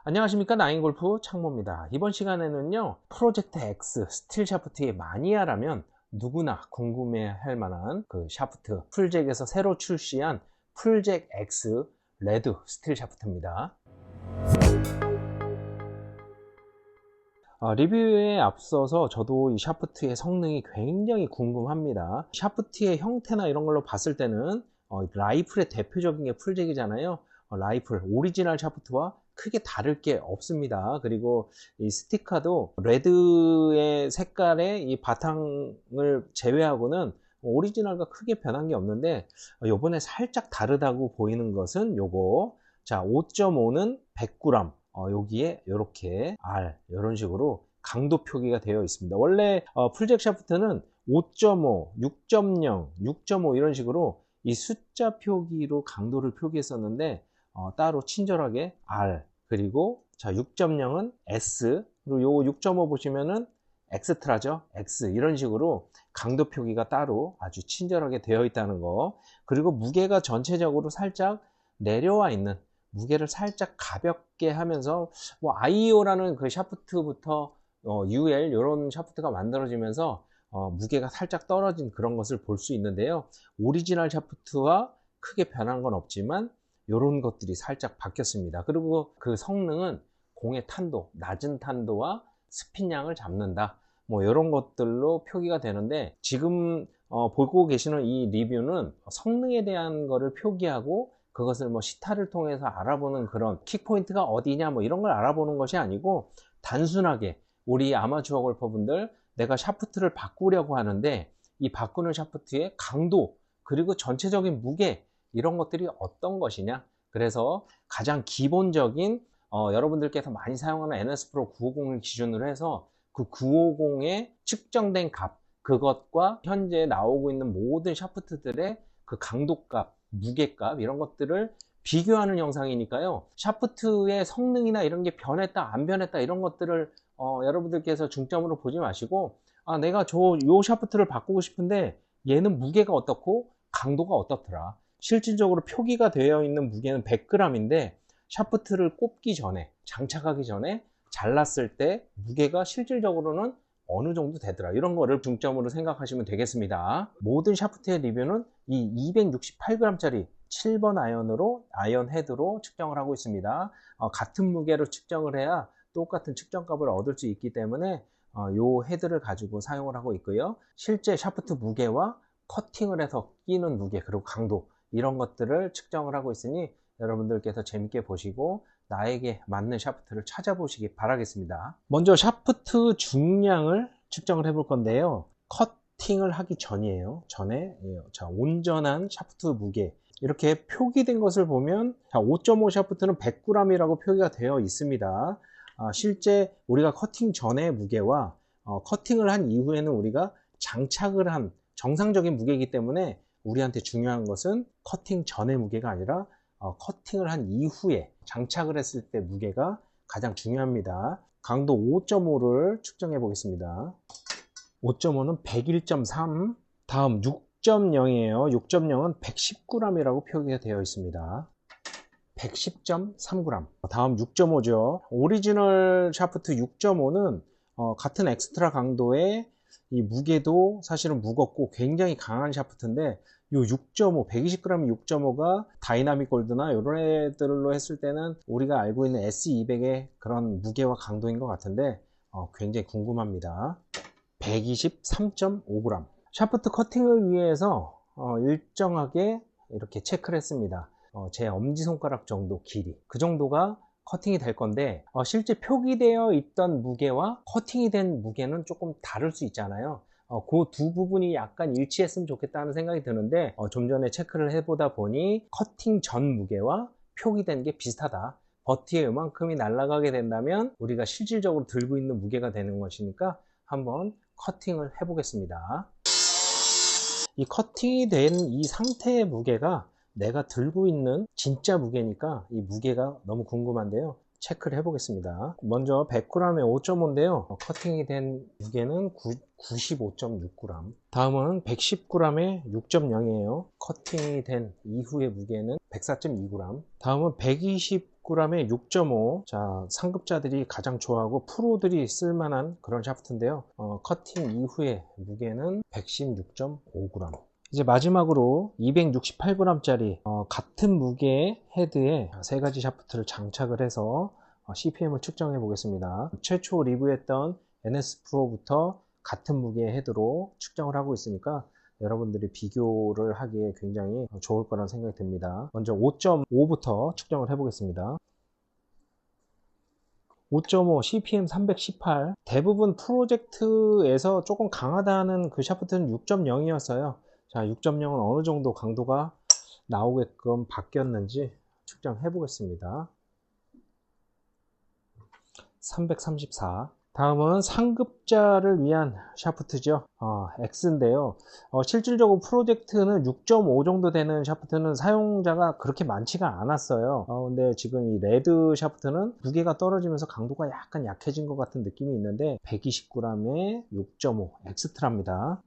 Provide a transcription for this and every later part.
안녕하십니까, 나인골프 창모입니다. 이번 시간에는요, 프로젝트 X 스틸 샤프트의 마니아라면 누구나 궁금해할 만한 그 샤프트, 풀잭에서 새로 출시한 풀잭 X 레드 스틸 샤프트입니다. 리뷰에 앞서서 저도 이 샤프트의 성능이 굉장히 궁금합니다. 샤프트의 형태나 이런 걸로 봤을 때는 라이플의 대표적인 게 풀잭이잖아요. 라이플 오리지널 샤프트와 크게 다를 게 없습니다. 그리고 이 스티커도 레드의 색깔의 이 바탕을 제외하고는 오리지널과 크게 변한 게 없는데, 요번에 살짝 다르다고 보이는 것은 요거. 자, 5.5는 100g, 여기에 이렇게 R 이런 식으로 강도 표기가 되어 있습니다. 원래 풀잭 샤프트는 5.5, 6.0, 6.5 이런 식으로 이 숫자 표기로 강도를 표기했었는데, 따로 친절하게 R, 그리고 자 6.0은 S, 그리고 요 6.5 보시면은 엑스트라죠. X, 이런 식으로 강도 표기가 따로 아주 친절하게 되어 있다는 거. 그리고 무게가 전체적으로 살짝 내려와 있는, 무게를 살짝 가볍게 하면서 뭐 IEO라는 그 샤프트부터 UL 이런 샤프트가 만들어지면서 무게가 살짝 떨어진 그런 것을 볼 수 있는데요. 오리지널 샤프트와 크게 변한 건 없지만 이런 것들이 살짝 바뀌었습니다. 그리고 그 성능은 공의 탄도, 낮은 탄도와 스핀량을 잡는다, 뭐 이런 것들로 표기가 되는데, 지금 보고 계시는 이 리뷰는 성능에 대한 거를 표기하고 그것을 뭐 시타를 통해서 알아보는 그런 킥포인트가 어디냐 뭐 이런 걸 알아보는 것이 아니고, 단순하게 우리 아마추어 골퍼분들, 내가 샤프트를 바꾸려고 하는데 이 바꾸는 샤프트의 강도, 그리고 전체적인 무게, 이런 것들이 어떤 것이냐. 그래서 가장 기본적인 여러분들께서 많이 사용하는 NS 프로 950을 기준으로 해서 그 950에 측정된 값, 그것과 현재 나오고 있는 모든 샤프트들의 그 강도값, 무게값, 이런 것들을 비교하는 영상이니까요. 샤프트의 성능이나 이런 게 변했다 안 변했다 이런 것들을 여러분들께서 중점으로 보지 마시고, 내가 요 샤프트를 바꾸고 싶은데 얘는 무게가 어떻고 강도가 어떻더라, 실질적으로 표기가 되어 있는 무게는 100g인데 샤프트를 꼽기 전에, 장착하기 전에 잘랐을 때 무게가 실질적으로는 어느 정도 되더라, 이런 거를 중점으로 생각하시면 되겠습니다. 모든 샤프트의 리뷰는 이 268g짜리 7번 아이언 헤드로 측정을 하고 있습니다. 같은 무게로 측정을 해야 똑같은 측정값을 얻을 수 있기 때문에 요 헤드를 가지고 사용을 하고 있고요. 실제 샤프트 무게와 커팅을 해서 끼는 무게, 그리고 강도, 이런 것들을 측정을 하고 있으니 여러분들께서 재밌게 보시고 나에게 맞는 샤프트를 찾아보시기 바라겠습니다. 먼저 샤프트 중량을 측정을 해볼 건데요. 커팅을 하기 전이에요. 자, 온전한 샤프트 무게, 이렇게 표기된 것을 보면, 자, 5.5 샤프트는 100g이라고 표기가 되어 있습니다. 실제 우리가 커팅 전의 무게와 커팅을 한 이후에는 우리가 장착을 한 정상적인 무게이기 때문에 우리한테 중요한 것은 커팅 전의 무게가 아니라 커팅을 한 이후에 장착을 했을 때 무게가 가장 중요합니다. 강도 5.5를 측정해 보겠습니다. 5.5는 101.3, 다음 6.0이에요. 6.0은 119g이라고 표기가 되어 있습니다. 110.3g. 다음 6.5죠. 오리지널 샤프트 6.5는 같은 엑스트라 강도의 이 무게도 사실은 무겁고 굉장히 강한 샤프트인데, 요 6.5, 120g 6.5가 다이나믹 골드나 이런 애들로 했을 때는 우리가 알고 있는 S200의 그런 무게와 강도인 것 같은데, 굉장히 궁금합니다. 123.5g. 샤프트 커팅을 위해서 일정하게 이렇게 체크를 했습니다. 제 엄지손가락 정도 길이, 그 정도가 커팅이 될 건데, 실제 표기되어 있던 무게와 커팅이 된 무게는 조금 다를 수 있잖아요. 그 두 부분이 약간 일치했으면 좋겠다는 생각이 드는데, 좀 전에 체크를 해보다 보니 커팅 전 무게와 표기된 게 비슷하다. 버티에 이만큼이 날아가게 된다면 우리가 실질적으로 들고 있는 무게가 되는 것이니까 한번 커팅을 해보겠습니다. 이 커팅이 된 이 상태의 무게가 내가 들고 있는 진짜 무게니까 이 무게가 너무 궁금한데요. 체크를 해보겠습니다. 먼저 100g에 5.5인데요. 커팅이 된 무게는 95.6g. 다음은 110g에 6.0이에요. 커팅이 된 이후의 무게는 104.2g. 다음은 129 100g에 6.5. 자, 상급자들이 가장 좋아하고 프로들이 쓸만한 그런 샤프트인데요. 커팅 이후에 무게는 116.5g. 이제 마지막으로 268g짜리 같은 무게의 헤드에 세 가지 샤프트를 장착을 해서 CPM을 측정해 보겠습니다. 최초 리뷰했던 NS 프로부터 같은 무게의 헤드로 측정을 하고 있으니까 여러분들이 비교를 하기에 굉장히 좋을 거라는 생각이 듭니다. 먼저 5.5부터 측정을 해 보겠습니다. 5.5 CPM 318. 대부분 프로젝트에서 조금 강하다는 그 샤프트는 6.0이었어요 자, 6.0은 어느 정도 강도가 나오게끔 바뀌었는지 측정해 보겠습니다. 334. 다음은 상급자를 위한 샤프트죠. X인데요. 실질적으로 프로젝트는 6.5 정도 되는 샤프트는 사용자가 그렇게 많지가 않았어요. 근데 지금 이 레드 샤프트는 무게가 떨어지면서 강도가 약간 약해진 것 같은 느낌이 있는데 120g에 6.5 엑스트라입니다.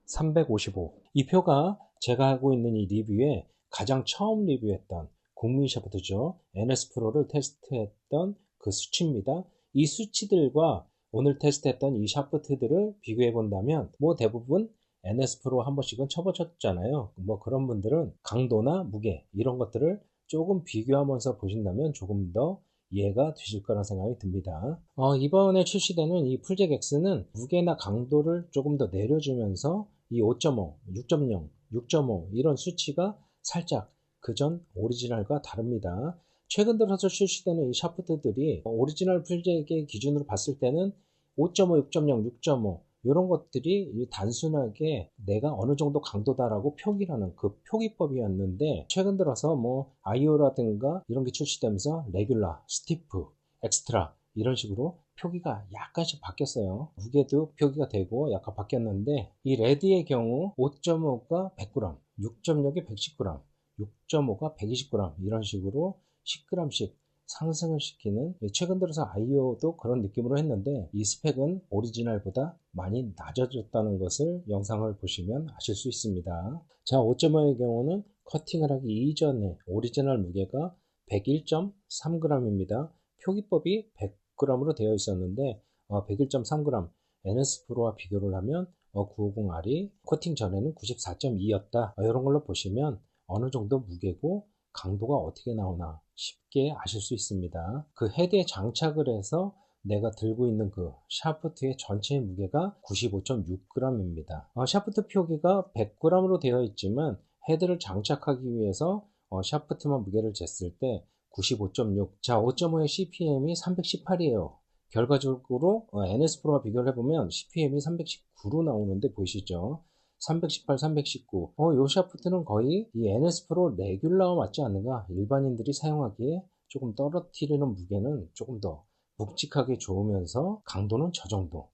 355. 이 표가 제가 하고 있는 이 리뷰에 가장 처음 리뷰했던 국민 샤프트죠. NS 프로를 테스트했던 그 수치입니다. 이 수치들과 오늘 테스트했던 이 샤프트들을 비교해 본다면 뭐 대부분 NS 프로 한 번씩은 쳐보셨잖아요. 뭐 그런 분들은 강도나 무게 이런 것들을 조금 비교하면서 보신다면 조금 더 이해가 되실 거라 생각이 듭니다. 이번에 출시되는 이 풀잭 X는 무게나 강도를 조금 더 내려주면서 이 5.5, 6.0, 6.5 이런 수치가 살짝 그전 오리지널과 다릅니다. 최근 들어서 출시되는 이 샤프트들이 오리지널 풀잭의 기준으로 봤을 때는 5.5, 6.0, 6.5 이런 것들이 단순하게 내가 어느 정도 강도다라고 표기하는 그 표기법이었는데 최근 들어서 뭐 IO라든가 이런 게 출시되면서 레귤라, 스티프, 엑스트라 이런 식으로 표기가 약간씩 바뀌었어요. 무게도 표기가 되고 약간 바뀌었는데 이 레드의 경우 5.5가 100g, 6.6이 110g, 6.5가 120g 이런 식으로 10g씩 상승을 시키는 최근 들어서 IO도 그런 느낌으로 했는데 이 스펙은 오리지널보다 많이 낮아졌다는 것을 영상을 보시면 아실 수 있습니다. 자, 5.5의 경우는 커팅을 하기 이전에 오리지널 무게가 101.3g입니다. 표기법이 100g으로 되어 있었는데 101.3g NS 프로와 비교를 하면 950R이 코팅 전에는 94.2였다. 이런 걸로 보시면 어느 정도 무게고 강도가 어떻게 나오나 쉽게 아실 수 있습니다. 그 헤드에 장착을 해서 내가 들고 있는 그 샤프트의 전체 무게가 95.6g입니다. 샤프트 표기가 100g으로 되어 있지만 헤드를 장착하기 위해서 샤프트만 무게를 쟀을 때 95.6. 자, 5.5의 CPM이 318이에요. 결과적으로 NS 프로와 비교를 해보면 CPM이 319로 나오는데 보이시죠? 318, 319. 요 샤프트는 거의 이 NS 프로 레귤러와 맞지 않는가? 일반인들이 사용하기에 조금 떨어뜨리는 무게는 조금 더 묵직하게 좋으면서 강도는 저 정도.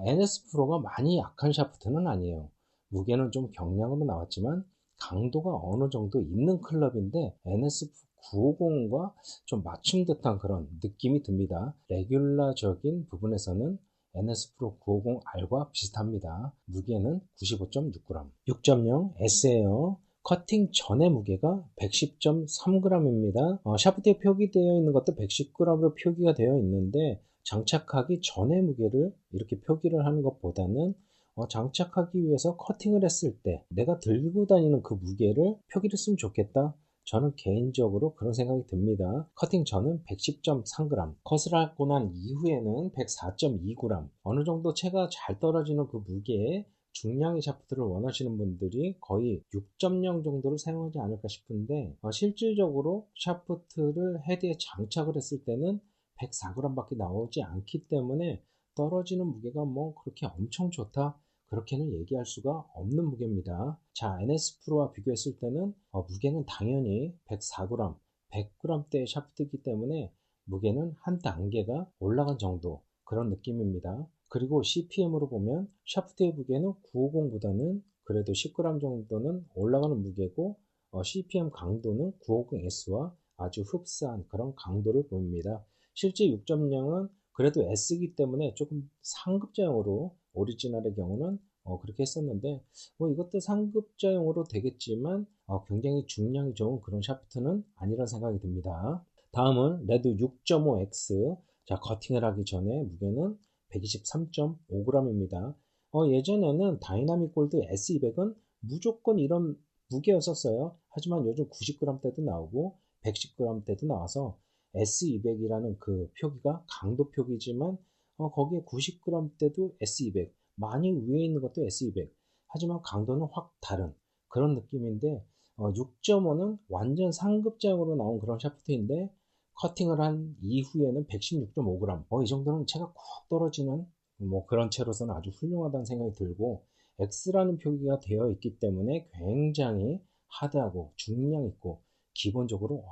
NS 프로가 많이 약한 샤프트는 아니에요. 무게는 좀 경량으로 나왔지만 강도가 어느 정도 있는 클럽인데 NS 950과 좀 맞춘 듯한 그런 느낌이 듭니다. 레귤러적인 부분에서는 NS 프로 950R과 비슷합니다. 무게는 95.6g. 6.0 S예요. 커팅 전의 무게가 110.3g입니다. 샤프트에 표기되어 있는 것도 110g으로 표기가 되어 있는데 장착하기 전의 무게를 이렇게 표기를 하는 것보다는 장착하기 위해서 커팅을 했을 때 내가 들고 다니는 그 무게를 표기를 했으면 좋겠다. 저는 개인적으로 그런 생각이 듭니다. 커팅 전은 110.3g, 컷을 하고 난 이후에는 104.2g. 어느 정도 채가 잘 떨어지는 그 무게에 중량의 샤프트를 원하시는 분들이 거의 6.0 정도를 사용하지 않을까 싶은데 실질적으로 샤프트를 헤드에 장착을 했을 때는 104g 밖에 나오지 않기 때문에 떨어지는 무게가 뭐 그렇게 엄청 좋다 그렇게는 얘기할 수가 없는 무게입니다. 자, NS 프로와 비교했을 때는 무게는 당연히 104g, 100g대의 샤프트이기 때문에 무게는 한 단계가 올라간 정도 그런 느낌입니다. 그리고 CPM으로 보면 샤프트의 무게는 950보다는 그래도 10g 정도는 올라가는 무게고 CPM 강도는 950S와 아주 흡사한 그런 강도를 보입니다. 실제 6.0은 그래도 S이기 때문에 조금 상급자용으로 오리지널의 경우는 그렇게 했었는데 뭐 이것도 상급자용으로 되겠지만 굉장히 중량이 좋은 그런 샤프트는 아니라는 생각이 듭니다. 다음은 레드 6.5X. 자, 커팅을 하기 전에 무게는 123.5g입니다. 예전에는 다이나믹 골드 S200은 무조건 이런 무게였었어요. 하지만 요즘 90g대도 나오고 110g대도 나와서 S200이라는 그 표기가 강도 표기지만 거기에 90g대도 S200, 많이 위에 있는 것도 S200. 하지만 강도는 확 다른 그런 느낌인데 6.5는 완전 상급장으로 나온 그런 샤프트인데 커팅을 한 이후에는 116.5g. 이 정도는 채가 쿡 떨어지는 뭐 그런 채로서는 아주 훌륭하다는 생각이 들고 X라는 표기가 되어 있기 때문에 굉장히 하드하고 중량 있고 기본적으로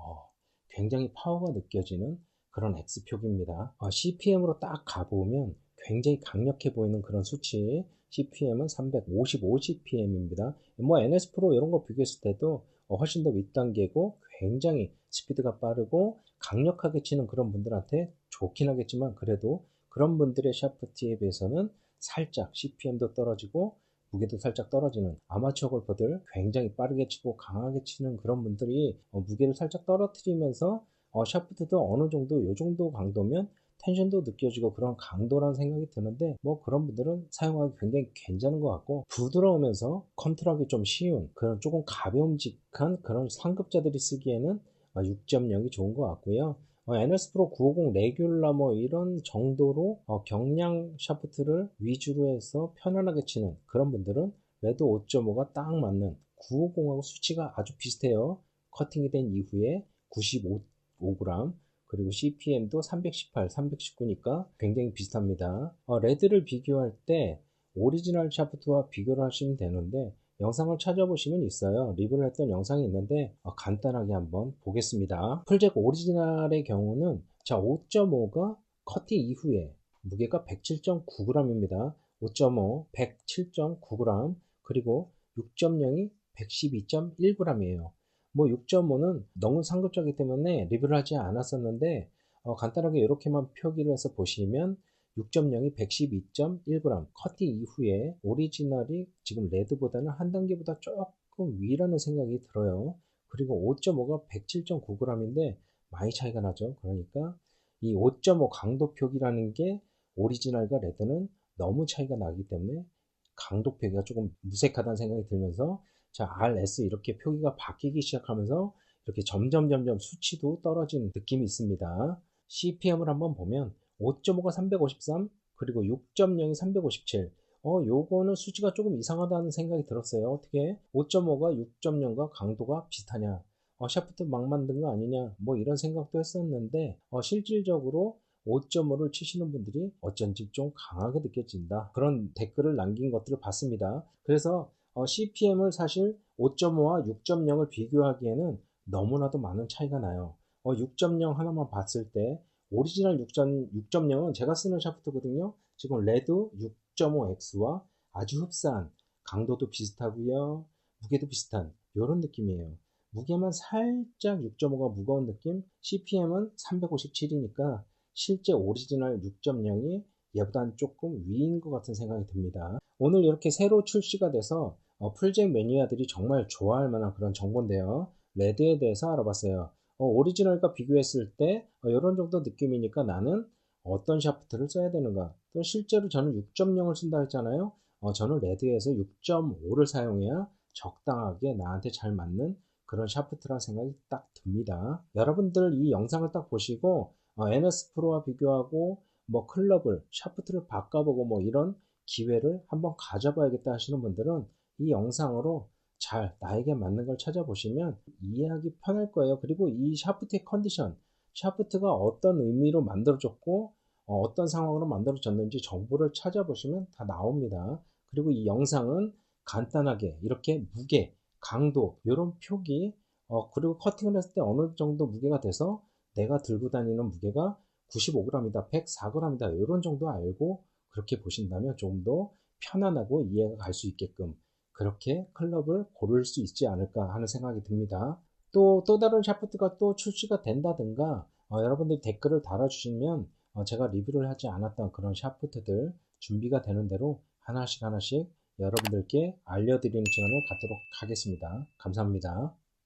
굉장히 파워가 느껴지는 그런 X 표기입니다. CPM으로 딱 가보면 굉장히 강력해 보이는 그런 수치. CPM은 355 CPM입니다. 뭐 NS 프로 이런 거 비교했을 때도 훨씬 더 윗단계고 굉장히 스피드가 빠르고 강력하게 치는 그런 분들한테 좋긴 하겠지만 그래도 그런 분들의 샤프트에 비해서는 살짝 CPM도 떨어지고 무게도 살짝 떨어지는 아마추어 골퍼들, 굉장히 빠르게 치고 강하게 치는 그런 분들이 무게를 살짝 떨어뜨리면서 샤프트도 어느 정도 요 정도 강도면 텐션도 느껴지고 그런 강도라는 생각이 드는데 뭐 그런 분들은 사용하기 굉장히 괜찮은 것 같고 부드러우면서 컨트롤하기 좀 쉬운 그런 조금 가벼움직한 그런 상급자들이 쓰기에는 6.0이 좋은 것 같고요. NS 프로 950 레귤러 뭐 이런 정도로 경량 샤프트를 위주로 해서 편안하게 치는 그런 분들은 레드 5.5가 딱 맞는 950하고 수치가 아주 비슷해요. 커팅이 된 이후에 95g 그리고 CPM도 318, 319니까 굉장히 비슷합니다. 레드를 비교할 때 오리지널 샤프트와 비교를 하시면 되는데 영상을 찾아보시면 있어요. 리뷰를 했던 영상이 있는데 간단하게 한번 보겠습니다. 풀잭 오리지널의 경우는 자 5.5가 커팅 이후에 무게가 107.9g입니다. 5.5 107.9g 그리고 6.0이 112.1g이에요. 뭐 6.5는 너무 상급자이기 때문에 리뷰를 하지 않았었는데 간단하게 이렇게만 표기를 해서 보시면 6.0이 112.1g 커팅 이후에 오리지널이 지금 레드보다는 한 단계보다 조금 위라는 생각이 들어요. 그리고 5.5가 107.9g인데 많이 차이가 나죠. 그러니까 이 5.5 강도 표기라는 게 오리지널과 레드는 너무 차이가 나기 때문에 강도 표기가 조금 무색하다는 생각이 들면서 자, RS 이렇게 표기가 바뀌기 시작하면서 이렇게 점점 수치도 떨어지는 느낌이 있습니다. CPM을 한번 보면 5.5가 353 그리고 6.0이 357 요거는 수치가 조금 이상하다는 생각이 들었어요. 어떻게 5.5가 6.0과 강도가 비슷하냐 샤프트 막 만든 거 아니냐 뭐 이런 생각도 했었는데 실질적으로 5.5를 치시는 분들이 어쩐지 좀 강하게 느껴진다 그런 댓글을 남긴 것들을 봤습니다. 그래서 CPM을 사실 5.5와 6.0을 비교하기에는 너무나도 많은 차이가 나요. 6.0 하나만 봤을 때 오리지널 6.0은 제가 쓰는 샤프트거든요. 지금 레드 6.5X와 아주 흡사한 강도도 비슷하고요. 무게도 비슷한 이런 느낌이에요. 무게만 살짝 6.5가 무거운 느낌, CPM은 357이니까 실제 오리지널 6.0이 얘보다는 조금 위인 것 같은 생각이 듭니다. 오늘 이렇게 새로 출시가 돼서 풀잭 매니아들이 정말 좋아할 만한 그런 정보인데요. 레드에 대해서 알아봤어요. 오리지널과 비교했을 때 이런 정도 느낌이니까 나는 어떤 샤프트를 써야 되는가. 또 실제로 저는 6.0을 쓴다 했잖아요. 저는 레드에서 6.5를 사용해야 적당하게 나한테 잘 맞는 그런 샤프트라는 생각이 딱 듭니다. 여러분들 이 영상을 딱 보시고 NS 프로와 비교하고 뭐 클럽을 샤프트를 바꿔보고 뭐 이런 기회를 한번 가져봐야겠다 하시는 분들은 이 영상으로 잘 나에게 맞는 걸 찾아보시면 이해하기 편할 거예요. 그리고 이 샤프트의 컨디션, 샤프트가 어떤 의미로 만들어졌고 어떤 상황으로 만들어졌는지 정보를 찾아보시면 다 나옵니다. 그리고 이 영상은 간단하게 이렇게 무게, 강도 이런 표기 그리고 커팅을 했을 때 어느 정도 무게가 돼서 내가 들고 다니는 무게가 95g이다, 104g이다 이런 정도 알고 그렇게 보신다면 좀 더 편안하고 이해가 갈 수 있게끔 그렇게 클럽을 고를 수 있지 않을까 하는 생각이 듭니다. 또 다른 샤프트가 또 출시가 된다든가 여러분들 댓글을 달아주시면 제가 리뷰를 하지 않았던 그런 샤프트들 준비가 되는 대로 하나씩 여러분들께 알려드리는 시간을 갖도록 하겠습니다. 감사합니다.